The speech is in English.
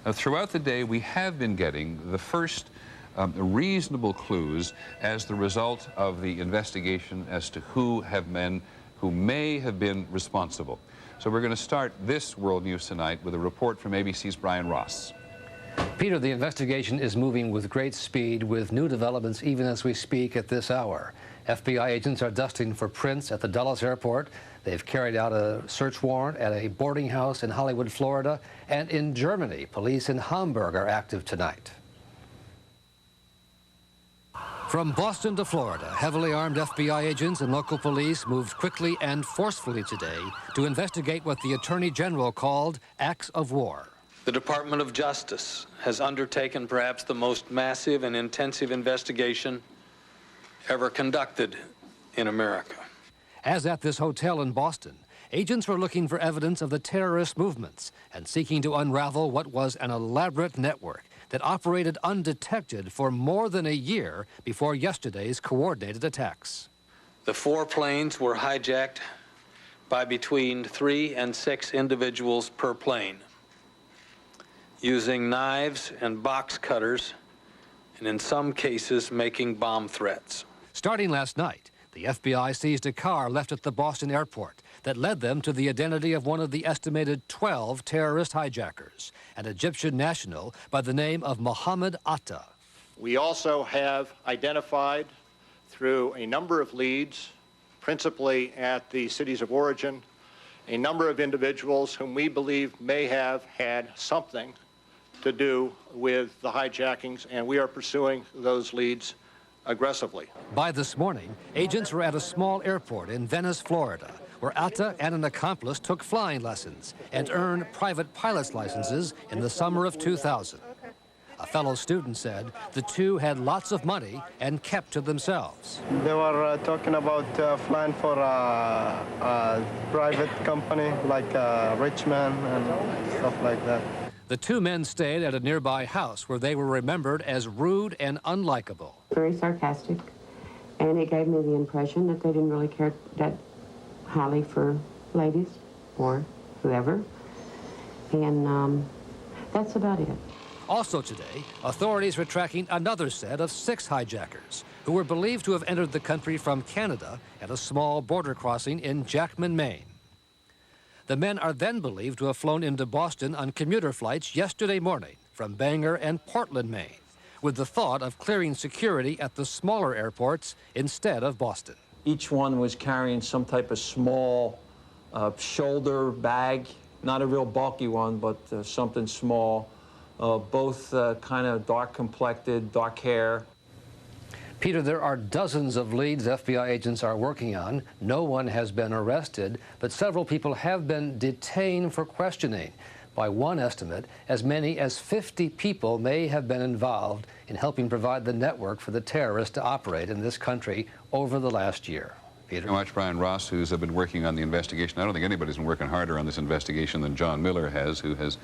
Throughout the day, we have been getting the first reasonable clues as the result of the investigation as to who may have been responsible. So we're going to start this World News Tonight with a report from ABC's Brian Ross. Peter, the investigation is moving with great speed, with new developments even as we speak at this hour. FBI agents are dusting for prints at the Dulles airport. They've carried out a search warrant at a boarding house in Hollywood, Florida. And in Germany, police in Hamburg are active tonight. From Boston to Florida, heavily armed FBI agents and local police moved quickly and forcefully today to investigate what the Attorney General called acts of war. The Department of Justice has undertaken perhaps the most massive and intensive investigation ever conducted in America. As at this hotel in Boston, agents were looking for evidence of the terrorist movements and seeking to unravel what was an elaborate network that operated undetected for more than a year before yesterday's coordinated attacks. The 4 planes were hijacked by between 3 and 6 individuals per plane, using knives and box cutters, and in some cases making bomb threats. Starting last night, the FBI seized a car left at the Boston airport that led them to the identity of one of the estimated 12 terrorist hijackers, an Egyptian national by the name of Mohammed Atta. We also have identified through a number of leads, principally at the cities of origin, a number of individuals whom we believe may have had something to do with the hijackings, and we are pursuing those leads aggressively. By this morning, agents were at a small airport in Venice, Florida, where Atta and an accomplice took flying lessons and earned private pilot's licenses in the summer of 2000. A fellow student said the two had lots of money and kept to themselves. They were talking about flying for a private company, like a rich man and stuff like that. The 2 men stayed at a nearby house where they were remembered as rude and unlikable. Very sarcastic, and it gave me the impression that they didn't really care that highly for ladies or whoever, and that's about it. Also today, authorities were tracking another set of 6 hijackers who were believed to have entered the country from Canada at a small border crossing in Jackman, Maine. The men are then believed to have flown into Boston on commuter flights yesterday morning from Bangor and Portland, Maine, with the thought of clearing security at the smaller airports instead of Boston. Each one was carrying some type of small shoulder bag, not a real bulky one, but something small. Both kind of dark-complected, dark hair. Peter, there are dozens of leads FBI agents are working on. No one has been arrested, but several people have been detained for questioning. By one estimate, as many as 50 people may have been involved in helping provide the network for the terrorists to operate in this country over the last year. Peter. Thank you much, Brian Ross, who's been working on the investigation. I don't think anybody's been working harder on this investigation than John Miller has, who has